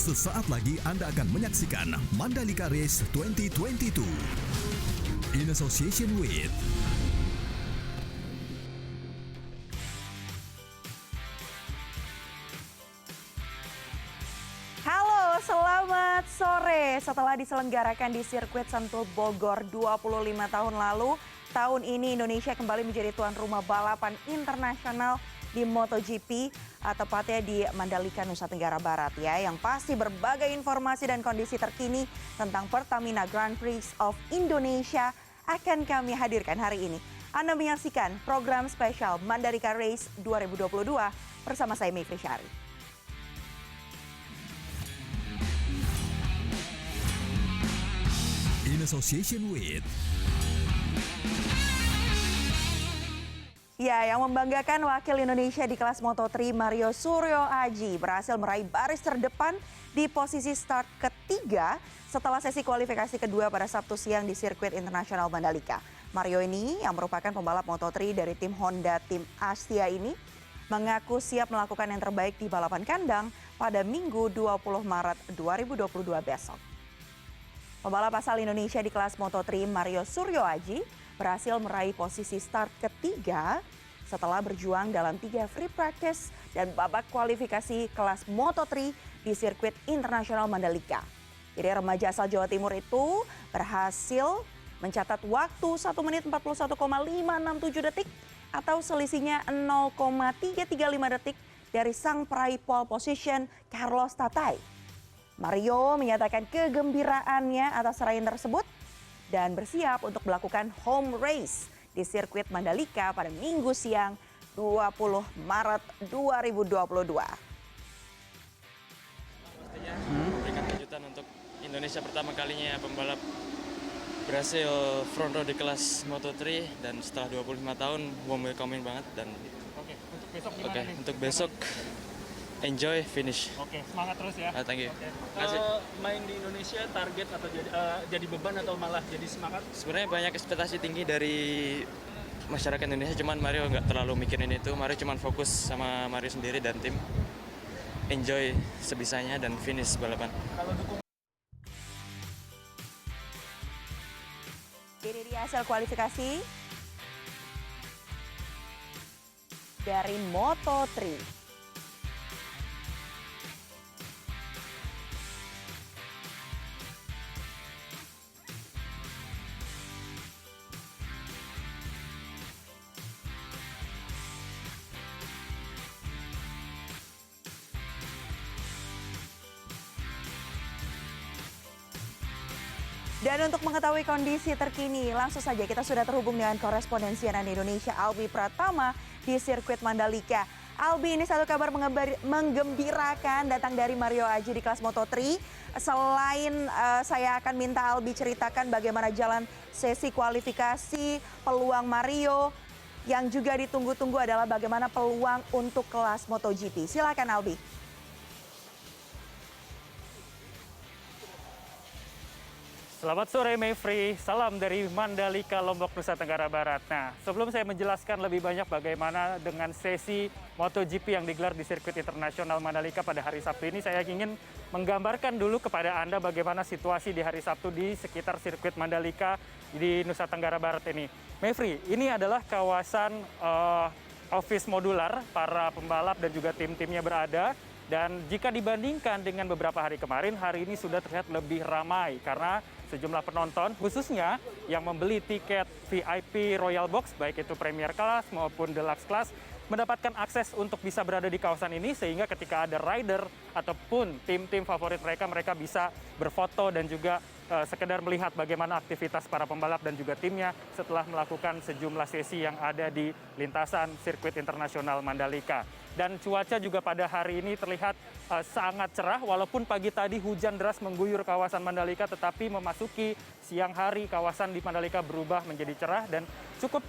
Sesaat lagi Anda akan menyaksikan Mandalika Race 2022 in association with Halo, selamat sore. Setelah diselenggarakan di sirkuit Sentul Bogor 25 tahun lalu, tahun ini Indonesia kembali menjadi tuan rumah balapan internasional di MotoGP, tepatnya di Mandalika, Nusa Tenggara Barat ya. Yang pasti berbagai informasi dan kondisi terkini tentang Pertamina Grand Prix of Indonesia akan kami hadirkan hari ini. Anda menyaksikan program spesial Mandalika Race 2022 bersama saya Mayfri Syari. in association with Ya, yang membanggakan wakil Indonesia di kelas Moto3 Mario Suryo Aji berhasil meraih baris terdepan di posisi start ketiga setelah sesi kualifikasi kedua pada Sabtu siang di sirkuit internasional Mandalika. Mario ini yang merupakan pembalap Moto3 dari tim Honda Tim Astia ini mengaku siap melakukan yang terbaik di balapan kandang pada Minggu 20 Maret 2022 besok. Pembalap asal Indonesia di kelas Moto3 Mario Suryo Aji berhasil meraih posisi start ketiga setelah berjuang dalam 3 free practice dan babak kualifikasi kelas Moto3 di sirkuit internasional Mandalika. Jadi remaja asal Jawa Timur itu berhasil mencatat waktu 1 menit 41,567 detik atau selisihnya 0,335 detik dari sang peraih pole position Carlos Tatai. Mario menyatakan kegembiraannya atas raihan tersebut dan bersiap untuk melakukan home race di sirkuit Mandalika pada Minggu siang 20 Maret 2022. Pastinya memberikan kejutan untuk Indonesia pertama kalinya pembalap berhasil front row di kelas Moto3 dan setelah 25 tahun warm welcoming banget dan Oke, untuk besok gimana nih? untuk besok enjoy finish. Oke, semangat terus ya. Thank you. Oke. Kasih. Main di Indonesia target atau jadi beban atau malah jadi semangat? Sebenarnya banyak ekspektasi tinggi dari masyarakat Indonesia, cuman Mario nggak terlalu mikirin itu. Mario cuman fokus sama Mario sendiri dan tim. Enjoy sebisanya dan finish balapan. Kalau dukung Ini dia hasil kualifikasi dari Moto3. Dan untuk mengetahui kondisi terkini, langsung saja kita sudah terhubung dengan koresponden CNN Indonesia Albi Pratama di sirkuit Mandalika. Albi, ini satu kabar menggembirakan datang dari Mario Aji di kelas Moto3. Selain saya akan minta Albi ceritakan bagaimana jalan sesi kualifikasi, peluang Mario, yang juga ditunggu-tunggu adalah bagaimana peluang untuk kelas MotoGP. Silakan Albi. Selamat sore Mayfri, salam dari Mandalika, Lombok, Nusa Tenggara Barat. Nah, sebelum saya menjelaskan lebih banyak bagaimana dengan sesi MotoGP yang digelar di sirkuit internasional Mandalika pada hari Sabtu ini, saya ingin menggambarkan dulu kepada Anda bagaimana situasi di hari Sabtu di sekitar sirkuit Mandalika di Nusa Tenggara Barat ini. Mayfri, ini adalah kawasan office modular para pembalap dan juga tim-timnya berada. Dan jika dibandingkan dengan beberapa hari kemarin, hari ini sudah terlihat lebih ramai karena sejumlah penonton, khususnya yang membeli tiket VIP Royal Box, baik itu Premier Class maupun Deluxe Class, mendapatkan akses untuk bisa berada di kawasan ini sehingga ketika ada rider ataupun tim-tim favorit mereka bisa berfoto dan juga sekedar melihat bagaimana aktivitas para pembalap dan juga timnya setelah melakukan sejumlah sesi yang ada di lintasan sirkuit internasional Mandalika. Dan cuaca juga pada hari ini terlihat sangat cerah, walaupun pagi tadi hujan deras mengguyur kawasan Mandalika, tetapi memasuki siang hari kawasan di Mandalika berubah menjadi cerah dan cukup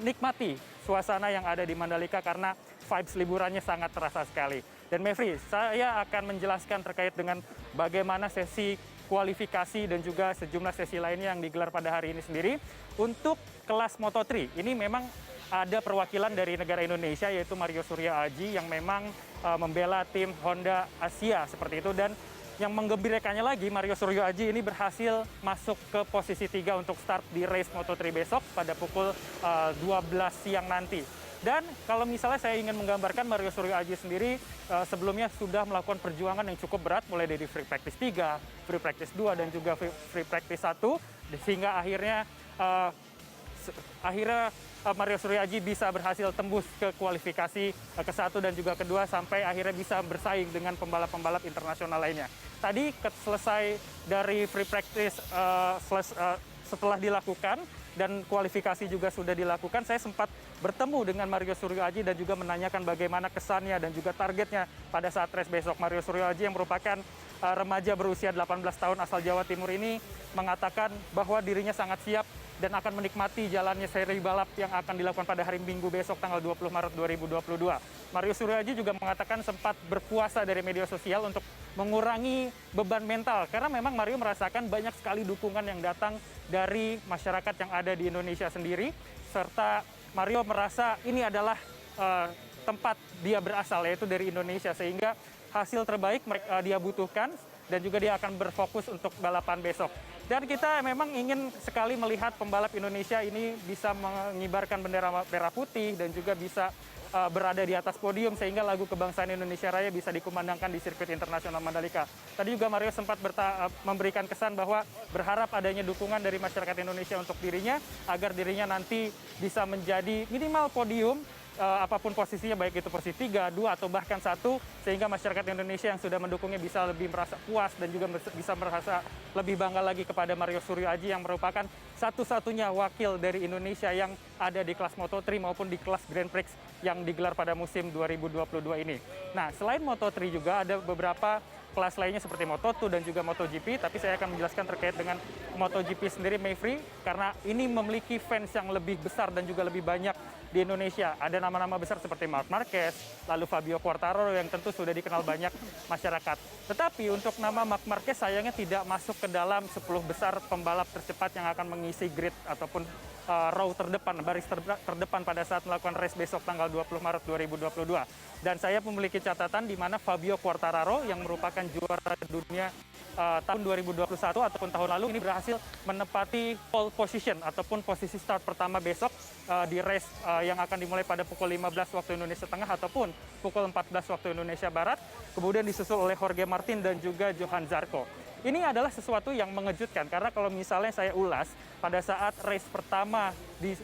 nikmati suasana yang ada di Mandalika karena vibes liburannya sangat terasa sekali. Dan Mayfri, saya akan menjelaskan terkait dengan bagaimana sesi kualifikasi dan juga sejumlah sesi lainnya yang digelar pada hari ini sendiri. Untuk kelas Moto3, ini memang ada perwakilan dari negara Indonesia yaitu Mario Suryo Aji yang memang membela tim Honda Asia seperti itu. Dan yang menggembirakannya lagi, Mario Suryo Aji ini berhasil masuk ke posisi 3 untuk start di race Moto3 besok pada pukul 12 siang nanti. Dan kalau misalnya saya ingin menggambarkan Mario Suryo Aji sendiri sebelumnya sudah melakukan perjuangan yang cukup berat mulai dari free practice 3, free practice 2 dan juga free practice 1 sehingga akhirnya Mario Suryo Aji bisa berhasil tembus ke kualifikasi ke-1 dan juga kedua sampai akhirnya bisa bersaing dengan pembalap-pembalap internasional lainnya. Tadi selesai dari free practice setelah dilakukan dan kualifikasi juga sudah dilakukan, saya sempat bertemu dengan Mario Suryo Aji dan juga menanyakan bagaimana kesannya dan juga targetnya pada saat race besok. Mario Suryo Aji yang merupakan remaja berusia 18 tahun asal Jawa Timur ini mengatakan bahwa dirinya sangat siap dan akan menikmati jalannya seri balap yang akan dilakukan pada hari Minggu besok tanggal 20 Maret 2022. Mario Suryo Aji juga mengatakan sempat berpuasa dari media sosial untuk mengurangi beban mental karena memang Mario merasakan banyak sekali dukungan yang datang dari masyarakat yang ada di Indonesia sendiri, serta Mario merasa ini adalah tempat dia berasal yaitu dari Indonesia, sehingga hasil terbaik dia butuhkan dan juga dia akan berfokus untuk balapan besok. Dan kita memang ingin sekali melihat pembalap Indonesia ini bisa mengibarkan bendera merah putih dan juga bisa berada di atas podium sehingga lagu kebangsaan Indonesia Raya bisa dikumandangkan di sirkuit internasional Mandalika. Tadi juga Mario sempat memberikan kesan bahwa berharap adanya dukungan dari masyarakat Indonesia untuk dirinya agar dirinya nanti bisa menjadi minimal podium apapun posisinya, baik itu posisi 3, 2 atau bahkan 1, sehingga masyarakat Indonesia yang sudah mendukungnya bisa lebih merasa puas dan juga bisa merasa lebih bangga lagi kepada Mario Suryo Aji yang merupakan satu-satunya wakil dari Indonesia yang ada di kelas Moto3 maupun di kelas Grand Prix yang digelar pada musim 2022 ini. Nah, selain Moto3 juga ada beberapa kelas lainnya seperti Moto2 dan juga MotoGP, tapi saya akan menjelaskan terkait dengan MotoGP sendiri, Mayfrey, karena ini memiliki fans yang lebih besar dan juga lebih banyak di Indonesia. Ada nama-nama besar seperti Marc Marquez, lalu Fabio Quartararo yang tentu sudah dikenal banyak masyarakat. Tetapi untuk nama Marc Marquez sayangnya tidak masuk ke dalam 10 besar pembalap tercepat yang akan mengisi grid ataupun row terdepan, baris terdepan pada saat melakukan race besok tanggal 20 Maret 2022. Dan saya memiliki catatan di mana Fabio Quartararo yang merupakan juara dunia tahun 2021 ataupun tahun lalu ini berhasil menempati pole position ataupun posisi start pertama besok di race yang akan dimulai pada pukul 15 waktu Indonesia Tengah ataupun pukul 14 waktu Indonesia Barat. Kemudian disusul oleh Jorge Martin dan juga Johan Zarco. Ini adalah sesuatu yang mengejutkan karena kalau misalnya saya ulas pada saat race pertama di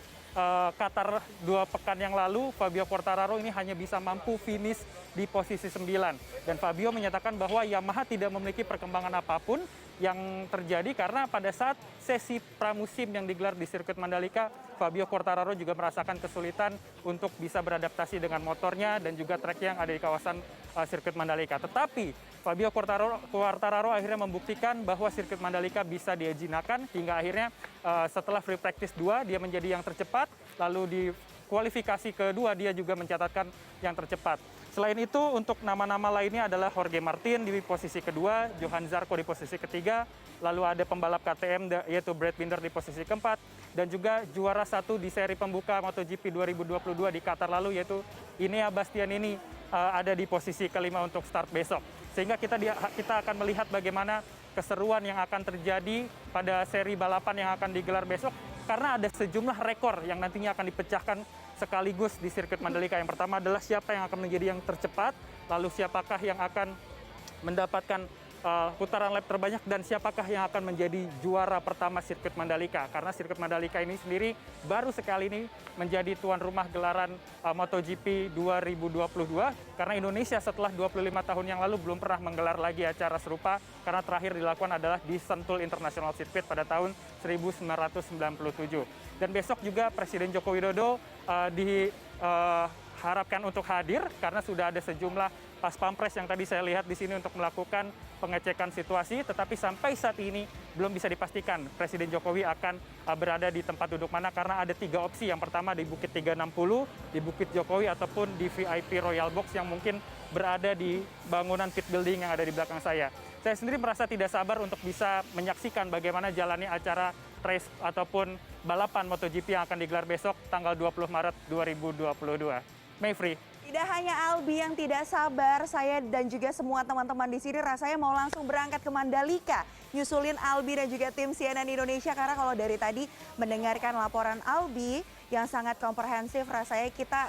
Qatar 2 pekan yang lalu, Fabio Quartararo ini hanya bisa mampu finish di posisi 9. Dan Fabio menyatakan bahwa Yamaha tidak memiliki perkembangan apapun yang terjadi karena pada saat sesi pramusim yang digelar di sirkuit Mandalika, Fabio Quartararo juga merasakan kesulitan untuk bisa beradaptasi dengan motornya dan juga trek yang ada di kawasan sirkuit Mandalika. Tetapi Fabio Quartararo akhirnya membuktikan bahwa sirkuit Mandalika bisa dia jinakan hingga akhirnya setelah free practice 2 dia menjadi yang tercepat, lalu di kualifikasi kedua dia juga mencatatkan yang tercepat. Selain itu untuk nama-nama lainnya adalah Jorge Martin di posisi kedua, Johan Zarco di posisi ketiga, lalu ada pembalap KTM yaitu Brad Binder di posisi keempat, dan juga juara 1 di seri pembuka MotoGP 2022 di Qatar lalu yaitu Enea Bastianini ada di posisi kelima untuk start besok. Sehingga kita akan melihat bagaimana keseruan yang akan terjadi pada seri balapan yang akan digelar besok karena ada sejumlah rekor yang nantinya akan dipecahkan sekaligus di sirkuit Mandalika. Yang pertama adalah siapa yang akan menjadi yang tercepat, lalu siapakah yang akan mendapatkan putaran lap terbanyak dan siapakah yang akan menjadi juara pertama sirkuit Mandalika. Karena sirkuit Mandalika ini sendiri baru sekali ini menjadi tuan rumah gelaran MotoGP 2022 karena Indonesia setelah 25 tahun yang lalu belum pernah menggelar lagi acara serupa karena terakhir dilakukan adalah di Sentul International Circuit pada tahun 1997. Dan besok juga Presiden Joko Widodo diharapkan untuk hadir karena sudah ada sejumlah pas pampres yang tadi saya lihat di sini untuk melakukan pengecekan situasi, tetapi sampai saat ini belum bisa dipastikan Presiden Jokowi akan berada di tempat duduk mana karena ada 3 opsi. Yang pertama di Bukit 360, di Bukit Jokowi ataupun di VIP Royal Box yang mungkin berada di bangunan pit building yang ada di belakang saya. Saya sendiri merasa tidak sabar untuk bisa menyaksikan bagaimana jalannya acara race ataupun balapan MotoGP yang akan digelar besok tanggal 20 Maret 2022. Mayfrey. Tidak hanya Albi yang tidak sabar, saya dan juga semua teman-teman di sini rasanya mau langsung berangkat ke Mandalika. Nyusulin Albi dan juga tim CNN Indonesia, karena kalau dari tadi mendengarkan laporan Albi yang sangat komprehensif, rasanya kita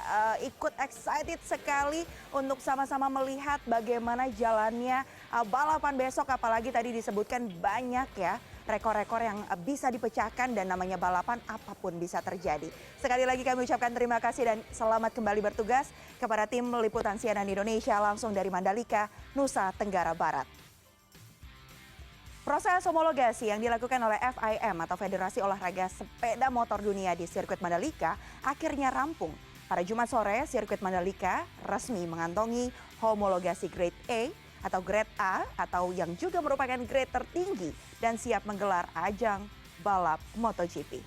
ikut excited sekali untuk sama-sama melihat bagaimana jalannya balapan besok. Apalagi tadi disebutkan banyak ya rekor-rekor yang bisa dipecahkan, dan namanya balapan apapun bisa terjadi. Sekali lagi kami ucapkan terima kasih dan selamat kembali bertugas kepada tim liputan CNN Indonesia langsung dari Mandalika, Nusa Tenggara Barat. Proses homologasi yang dilakukan oleh FIM atau Federasi Olahraga Sepeda Motor Dunia di sirkuit Mandalika akhirnya rampung. Pada Jumat sore, sirkuit Mandalika resmi mengantongi homologasi Grade A atau Grade A atau yang juga merupakan grade tertinggi dan siap menggelar ajang balap MotoGP.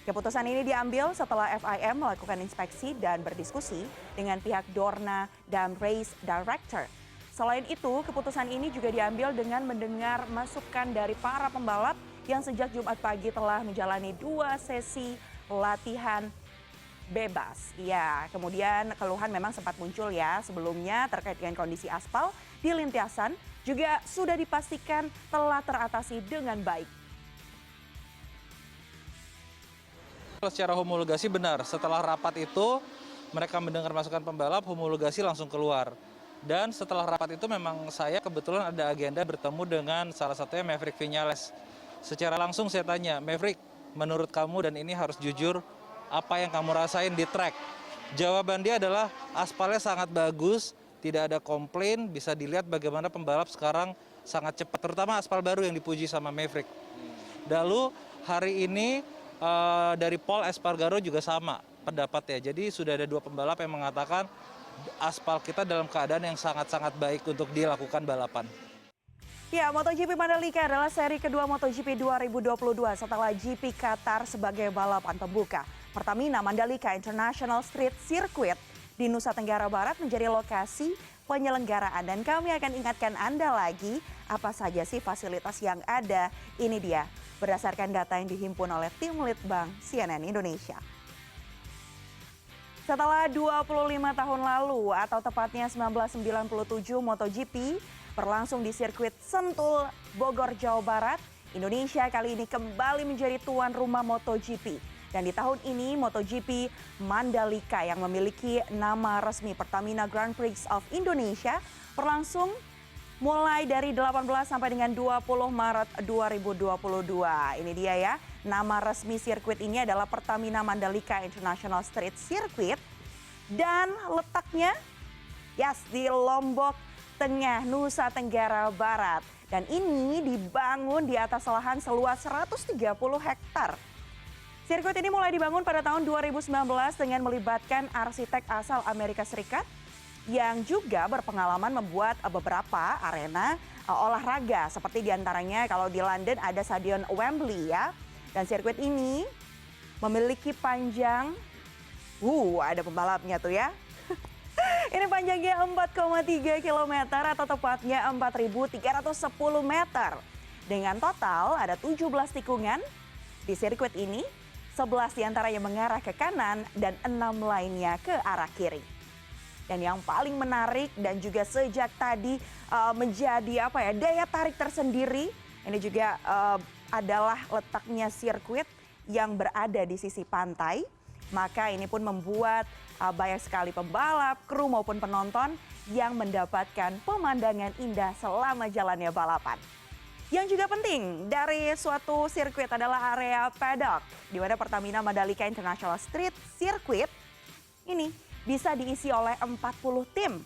Keputusan ini diambil setelah FIM melakukan inspeksi dan berdiskusi dengan pihak Dorna dan Race Director. Selain itu, keputusan ini juga diambil dengan mendengar masukan dari para pembalap yang sejak Jumat pagi telah menjalani 2 sesi latihan bebas. Ya, kemudian keluhan memang sempat muncul ya sebelumnya terkait dengan kondisi aspal di lintasan, juga sudah dipastikan telah teratasi dengan baik. Secara homologasi benar, setelah rapat itu mereka mendengar masukan pembalap, homologasi langsung keluar. Dan setelah rapat itu memang saya kebetulan ada agenda bertemu dengan salah satunya Maverick Viñales. Secara langsung saya tanya, Maverick, menurut kamu dan ini harus jujur, apa yang kamu rasain di track? Jawaban dia adalah aspalnya sangat bagus, tidak ada komplain, bisa dilihat bagaimana pembalap sekarang sangat cepat, terutama aspal baru yang dipuji sama Maverick. Lalu hari ini dari Paul Espargaro juga sama pendapatnya. Jadi sudah ada 2 pembalap yang mengatakan aspal kita dalam keadaan yang sangat-sangat baik untuk dilakukan balapan. Ya, MotoGP Mandalika adalah seri kedua MotoGP 2022 setelah GP Qatar sebagai balapan pembuka. Pertamina Mandalika International Street Circuit di Nusa Tenggara Barat menjadi lokasi penyelenggaraan. Dan kami akan ingatkan Anda lagi apa saja sih fasilitas yang ada. Ini dia berdasarkan data yang dihimpun oleh tim Litbang CNN Indonesia. Setelah 25 tahun lalu atau tepatnya 1997 MotoGP berlangsung di sirkuit Sentul, Bogor, Jawa Barat, Indonesia kali ini kembali menjadi tuan rumah MotoGP. Dan di tahun ini MotoGP Mandalika yang memiliki nama resmi Pertamina Grand Prix of Indonesia berlangsung mulai dari 18 sampai dengan 20 Maret 2022. Ini dia ya, nama resmi sirkuit ini adalah Pertamina Mandalika International Street Circuit. Dan letaknya di Lombok Tengah, Nusa Tenggara Barat. Dan ini dibangun di atas lahan seluas 130 hektar. Sirkuit ini mulai dibangun pada tahun 2019 dengan melibatkan arsitek asal Amerika Serikat yang juga berpengalaman membuat beberapa arena olahraga. Seperti diantaranya kalau di London ada Stadion Wembley ya. Dan sirkuit ini memiliki panjang, ada pembalapnya tuh ya. Ini panjangnya 4,3 km atau tepatnya 4.310 meter. Dengan total ada 17 tikungan di sirkuit ini, 11 diantaranya mengarah ke kanan dan 6 lainnya ke arah kiri. Dan yang paling menarik dan juga sejak tadi menjadi daya tarik tersendiri, ini juga adalah letaknya sirkuit yang berada di sisi pantai. Maka ini pun membuat banyak sekali pembalap, kru maupun penonton yang mendapatkan pemandangan indah selama jalannya balapan. Yang juga penting dari suatu sirkuit adalah area paddock, di mana Pertamina Mandalika International Street Circuit ini bisa diisi oleh 40 tim.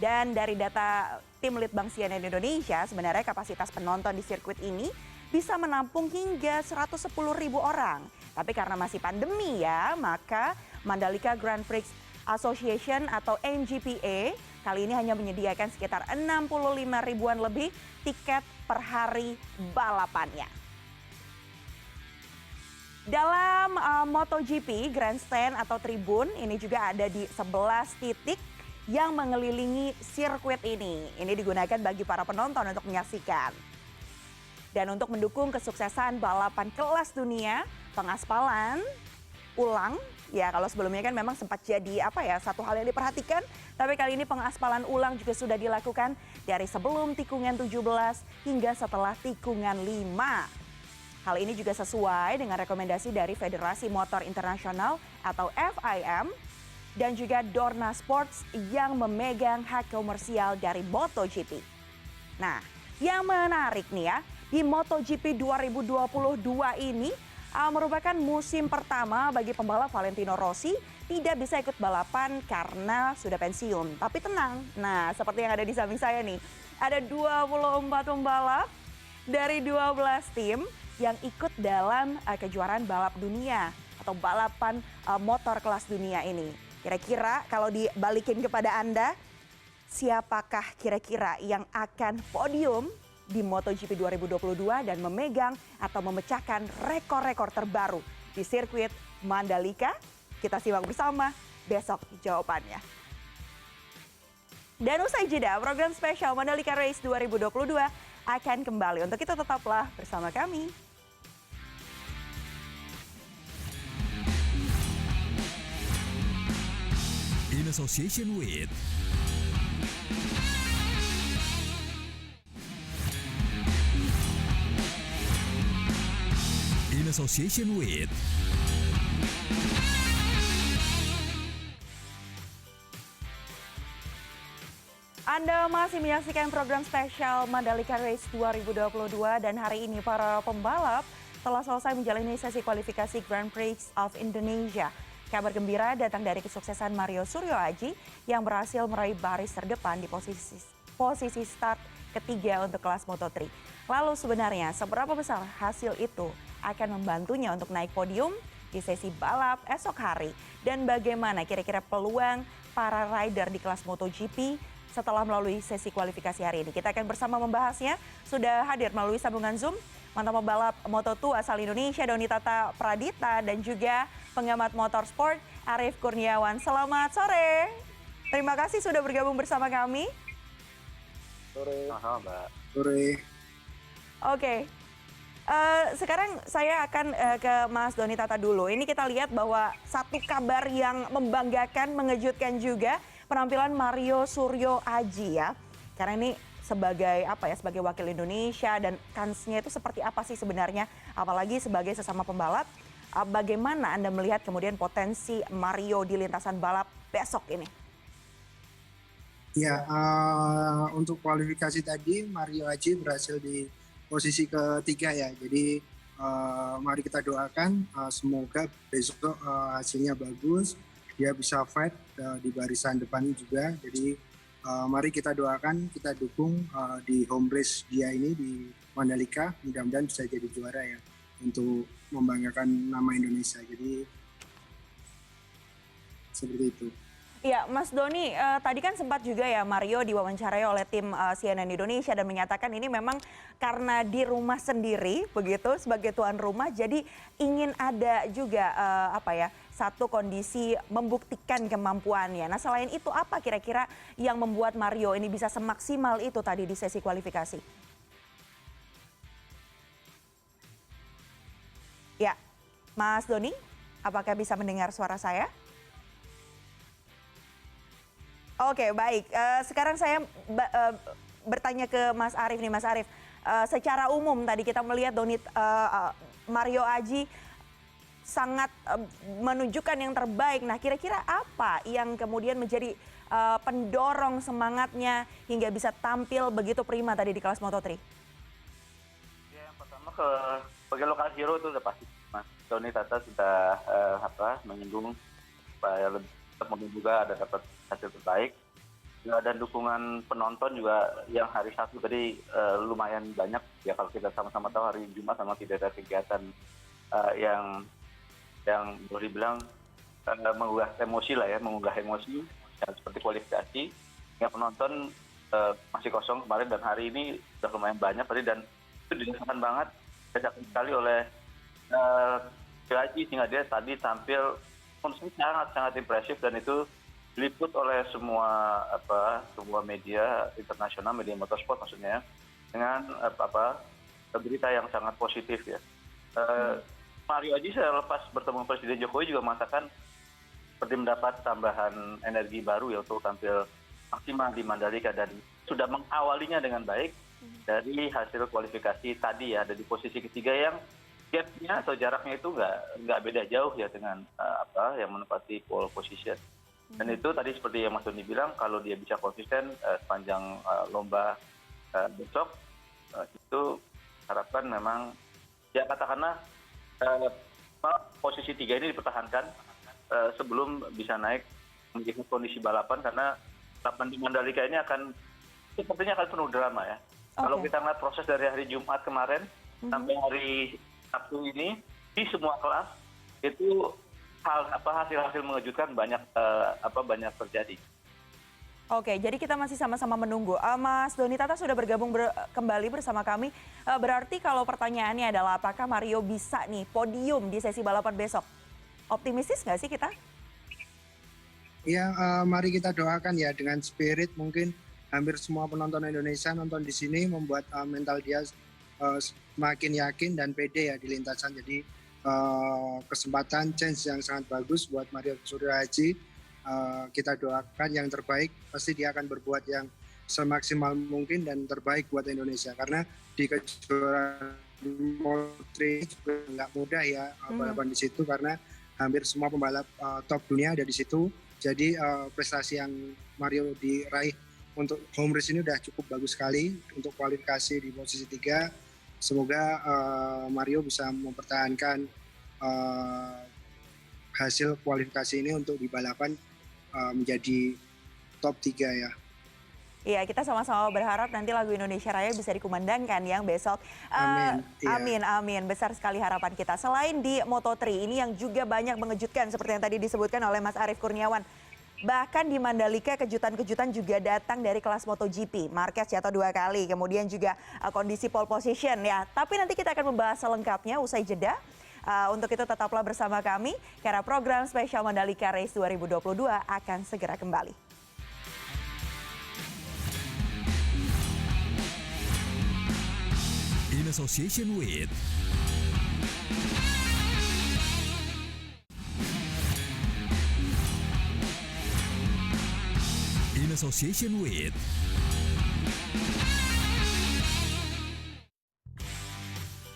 Dan dari data tim Litbang CNN Indonesia, sebenarnya kapasitas penonton di sirkuit ini bisa menampung hingga 110.000 orang. Tapi karena masih pandemi ya, maka Mandalika Grand Prix Association atau MGPA kali ini hanya menyediakan sekitar 65 ribuan lebih tiket per hari balapannya. Dalam MotoGP, grandstand atau tribun ini juga ada di 11 titik yang mengelilingi sirkuit ini. Ini digunakan bagi para penonton untuk menyaksikan. Dan untuk mendukung kesuksesan balapan kelas dunia, pengaspalan ulang, ya kalau sebelumnya kan memang sempat jadi satu hal yang diperhatikan, tapi kali ini pengaspalan ulang juga sudah dilakukan dari sebelum tikungan 17 hingga setelah tikungan 5. Hal ini juga sesuai dengan rekomendasi dari Federasi Motor Internasional atau FIM dan juga Dorna Sports yang memegang hak komersial dari MotoGP. Nah, yang menarik nih ya, di MotoGP 2022 ini merupakan musim pertama bagi pembalap Valentino Rossi tidak bisa ikut balapan karena sudah pensiun. Tapi tenang, nah seperti yang ada di samping saya nih, ada 24 pembalap dari 12 tim yang ikut dalam kejuaraan balap dunia atau balapan motor kelas dunia ini. Kira-kira kalau dibalikin kepada Anda, siapakah kira-kira yang akan podium di MotoGP 2022 dan memegang atau memecahkan rekor-rekor terbaru di sirkuit Mandalika? Kita simak bersama besok jawabannya. Dan usai jeda, program spesial Mandalika Race 2022 akan kembali. Untuk itu tetaplah bersama kami. In association with In association with Anda masih menyaksikan program spesial Mandalika Race 2022 dan hari ini para pembalap telah selesai menjalani sesi kualifikasi Grand Prix of Indonesia. Kabar gembira datang dari kesuksesan Mario Suryo Aji yang berhasil meraih baris terdepan di posisi start ketiga untuk kelas Moto3. Lalu sebenarnya seberapa besar hasil itu akan membantunya untuk naik podium di sesi balap esok hari? Dan bagaimana kira-kira peluang para rider di kelas MotoGP setelah melalui sesi kualifikasi hari ini? Kita akan bersama membahasnya. Sudah hadir melalui sambungan Zoom mantan pembalap Moto2 asal Indonesia Doni Tata Pradita dan juga pengamat motorsport Arief Kurniawan. Selamat sore. Terima kasih sudah bergabung bersama kami. Sore. Mbak. Sore. Oke. Sekarang saya akan ke Mas Doni Tata dulu. Ini kita lihat bahwa satu kabar yang membanggakan, mengejutkan juga penampilan Mario Suryo Aji ya. Karena ini sebagai sebagai wakil Indonesia dan kansnya itu seperti apa sih sebenarnya? Apalagi sebagai sesama pembalap, bagaimana Anda melihat kemudian potensi Mario di lintasan balap besok ini? Ya, untuk kualifikasi tadi Mario Aji berhasil di posisi ketiga ya. Jadi mari kita doakan semoga besok hasilnya bagus, dia bisa fight di barisan depannya juga. Jadi mari kita doakan, kita dukung di home race dia ini di Mandalika, mudah-mudahan bisa jadi juara ya untuk membanggakan nama Indonesia. Jadi seperti itu. Ya, Mas Doni, tadi kan sempat juga ya Mario diwawancarai oleh tim CNN Indonesia dan menyatakan ini memang karena di rumah sendiri begitu sebagai tuan rumah, jadi ingin ada juga satu kondisi membuktikan kemampuannya. Nah, selain itu apa kira-kira yang membuat Mario ini bisa semaksimal itu tadi di sesi kualifikasi? Ya, Mas Doni, apakah bisa mendengar suara saya? Oke, baik. Sekarang saya bertanya ke Mas Arief nih, Mas Arief. Secara umum tadi kita melihat Mario Aji sangat menunjukkan yang terbaik. Nah, kira-kira apa yang kemudian menjadi pendorong semangatnya hingga bisa tampil begitu prima tadi di kelas Moto3? Ya, yang pertama sebagai lokal hero itu udah pasti Mas Doni Tata sudah menyinggung supaya lebih mungkin juga ada dapat hasil terbaik. Dan dukungan penonton juga yang hari Sabtu tadi lumayan banyak ya, kalau kita sama-sama tahu hari Jumat sama tidak ada kegiatan yang boleh dibilang mengunggah emosi ya, seperti kualifikasi. Ya, penonton masih kosong kemarin dan hari ini sudah lumayan banyak tadi, dan itu dirasakan banget sekali oleh Haji sehingga dia tadi tampil sangat impresif, dan itu diliput oleh semua media internasional, media motorsport maksudnya, dengan berita yang sangat positif ya. Mario Aji selepas bertemu Presiden Jokowi juga mengatakan seperti mendapat tambahan energi baru ya untuk tampil maksimal di Mandalika dan sudah mengawalinya dengan baik dari hasil kualifikasi tadi ya, ada di posisi ketiga yang gapnya atau jaraknya itu nggak beda jauh ya dengan yang menempati pole position. Dan itu tadi seperti yang Mas Doni bilang, kalau dia bisa konsisten sepanjang lomba besok, itu harapan memang ya katakanlah posisi 3 ini dipertahankan sebelum bisa naik menjadi kondisi balapan, karena balapan di Mandalika ini sepertinya akan penuh drama ya. Kalau kita lihat proses dari hari Jumat kemarin sampai hari Sabtu ini di semua kelas itu hasil-hasil mengejutkan banyak terjadi. Oke, jadi kita masih sama-sama menunggu. Mas Doni Tata sudah bergabung kembali bersama kami. Berarti kalau pertanyaannya adalah apakah Mario bisa nih podium di sesi balapan besok? Optimistis nggak sih kita? Ya, mari kita doakan ya, dengan spirit mungkin hampir semua penonton Indonesia nonton di sini membuat mental dia semakin yakin dan pede ya di lintasan. Jadi kesempatan chance yang sangat bagus buat Mario Suryo Aji. Kita doakan yang terbaik, pasti dia akan berbuat yang semaksimal mungkin dan terbaik buat Indonesia, karena di kejuaraan Moto3 juga nggak mudah ya balapan di situ, karena hampir semua pembalap top dunia ada di situ. Jadi prestasi yang Mario diraih untuk home race ini udah cukup bagus sekali. Untuk kualifikasi di posisi 3, semoga Mario bisa mempertahankan hasil kualifikasi ini untuk di balapan menjadi top 3 ya. Iya, kita sama-sama berharap nanti lagu Indonesia Raya bisa dikumandangkan yang besok. Amin. Amin, amin. Besar sekali harapan kita. Selain di Moto3 ini yang juga banyak mengejutkan seperti yang tadi disebutkan oleh Mas Arief Kurniawan. Bahkan di Mandalika kejutan-kejutan juga datang dari kelas MotoGP. Marquez jatuh 2 kali, kemudian juga kondisi pole position ya. Tapi nanti kita akan membahas selengkapnya usai jeda. Untuk itu tetaplah bersama kami karena program spesial Mandalika Race 2022 akan segera kembali. In association with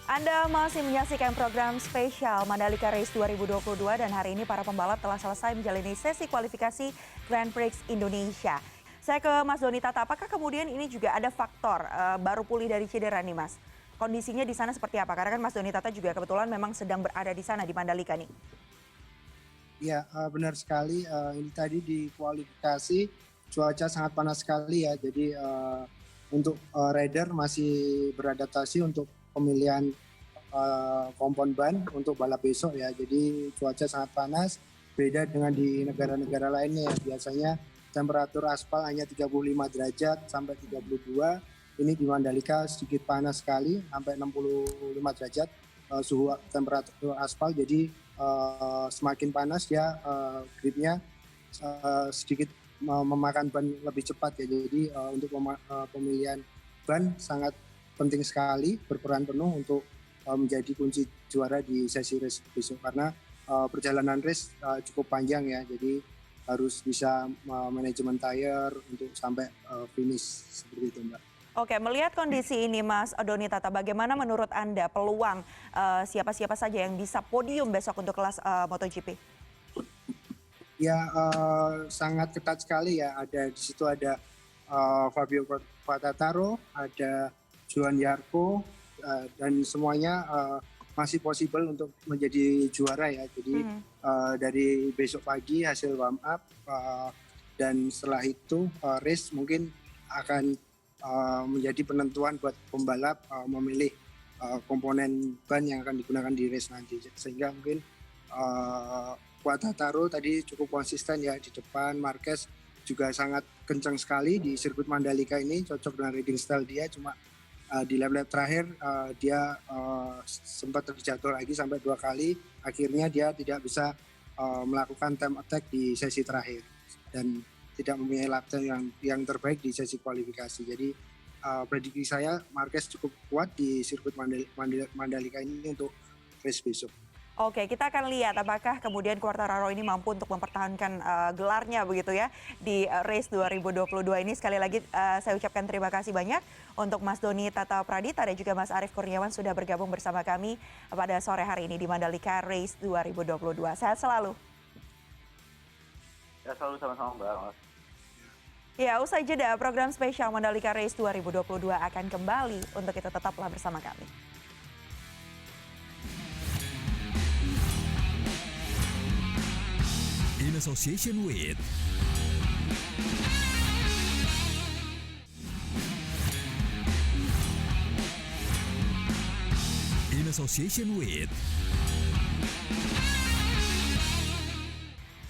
Anda masih menyaksikan program spesial Mandalika Race 2022 dan hari ini para pembalap telah selesai menjalani sesi kualifikasi Grand Prix Indonesia. Saya ke Mas Doni Tata, apakah kemudian ini juga ada faktor baru pulih dari cedera nih Mas? Kondisinya di sana seperti apa? Karena kan Mas Doni Tata juga kebetulan memang sedang berada di sana di Mandalika nih. Ya, benar sekali. Ini tadi di kualifikasi cuaca sangat panas sekali ya. Jadi untuk rider masih beradaptasi untuk pemilihan kompon ban untuk balap besok ya. Jadi cuaca sangat panas, beda dengan di negara-negara lainnya ya. Biasanya temperatur aspal hanya 35 derajat sampai 32. Ini di Mandalika sedikit panas sekali, sampai 65 derajat suhu temperatur aspal. Jadi semakin panas ya gripnya sedikit memakan ban lebih cepat ya. Jadi untuk pemilihan ban sangat penting sekali, berperan penuh untuk menjadi kunci juara di sesi race besok, karena perjalanan race cukup panjang ya. Jadi harus bisa manajemen tire untuk sampai finish seperti itu Mbak. Oke, melihat kondisi ini Mas Doni Tata, bagaimana menurut Anda peluang siapa-siapa saja yang bisa podium besok untuk kelas MotoGP? Ya, sangat ketat sekali ya. Ada di situ ada Fabio Quartararo, ada Johan Zarco, dan semuanya masih possible untuk menjadi juara ya. Jadi dari besok pagi hasil warm up dan setelah itu race mungkin akan menjadi penentuan buat pembalap memilih komponen ban yang akan digunakan di race nanti. Sehingga mungkin Quartararo tadi cukup konsisten ya di depan. Marquez juga sangat kencang sekali di sirkuit Mandalika ini, cocok dengan riding style dia. Cuma di lap-lap terakhir dia sempat terjatuh lagi sampai 2 kali. Akhirnya dia tidak bisa melakukan time attack di sesi terakhir dan tidak mempunyai lap time yang terbaik di sesi kualifikasi. Jadi prediksi saya Marquez cukup kuat di sirkuit Mandalika ini untuk race besok. Oke, kita akan lihat apakah kemudian Quartararo ini mampu untuk mempertahankan gelarnya begitu ya di race 2022 ini. Sekali lagi saya ucapkan terima kasih banyak untuk Mas Doni Tata Pradita dan juga Mas Arief Kurniawan sudah bergabung bersama kami pada sore hari ini di Mandalika Race 2022. Sehat selalu. Ya, selalu sama-sama Mbak. Ya, usai jeda program spesial Mandalika Race 2022 akan kembali untuk itu tetaplah bersama kami. In association with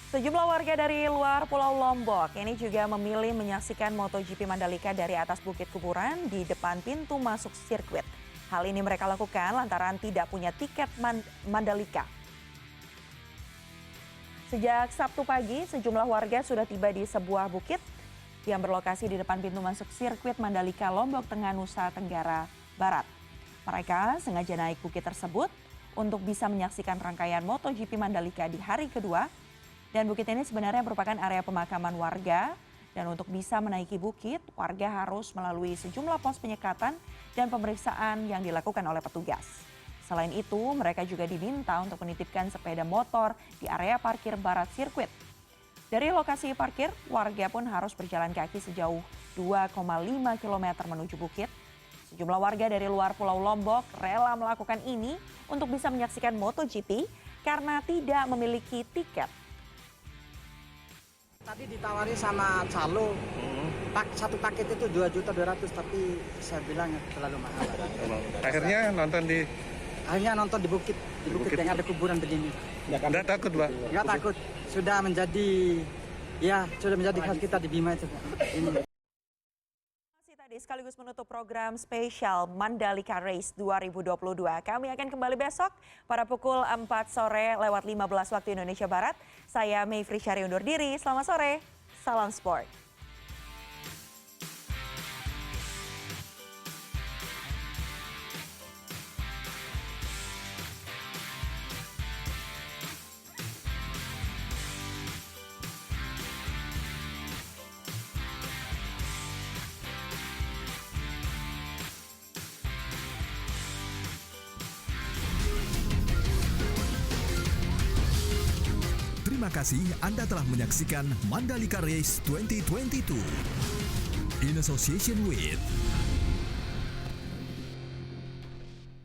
Sejumlah warga dari luar Pulau Lombok ini juga memilih menyaksikan MotoGP Mandalika dari atas Bukit Kuburan di depan pintu masuk sirkuit. Hal ini mereka lakukan lantaran tidak punya tiket Mandalika. Sejak Sabtu pagi, sejumlah warga sudah tiba di sebuah bukit yang berlokasi di depan pintu masuk sirkuit Mandalika Lombok Tengah, Nusa Tenggara Barat. Mereka sengaja naik bukit tersebut untuk bisa menyaksikan rangkaian MotoGP Mandalika di hari kedua. Dan bukit ini sebenarnya merupakan area pemakaman warga. Dan untuk bisa menaiki bukit, warga harus melalui sejumlah pos penyekatan dan pemeriksaan yang dilakukan oleh petugas. Selain itu, mereka juga diminta untuk menitipkan sepeda motor di area parkir barat sirkuit. Dari lokasi parkir, warga pun harus berjalan kaki sejauh 2,5 km menuju bukit. Sejumlah warga dari luar Pulau Lombok rela melakukan ini untuk bisa menyaksikan MotoGP karena tidak memiliki tiket. Tadi ditawari sama calo, satu paket itu 2.200.000, tapi saya bilang terlalu mahal. Akhirnya nonton di bukit yang ada kuburan begini. Nggak takut, Pak? Nggak takut, sudah menjadi khas kita di Bima itu. Ini. Masih tadi sekaligus menutup program spesial Mandalika Race 2022. Kami akan kembali besok pada pukul 4 sore lewat 15 waktu Indonesia Barat. Saya Mayfri Syari undur diri. Selamat sore, salam sport. Terima kasih Anda telah menyaksikan Mandalika Race 2022 in association with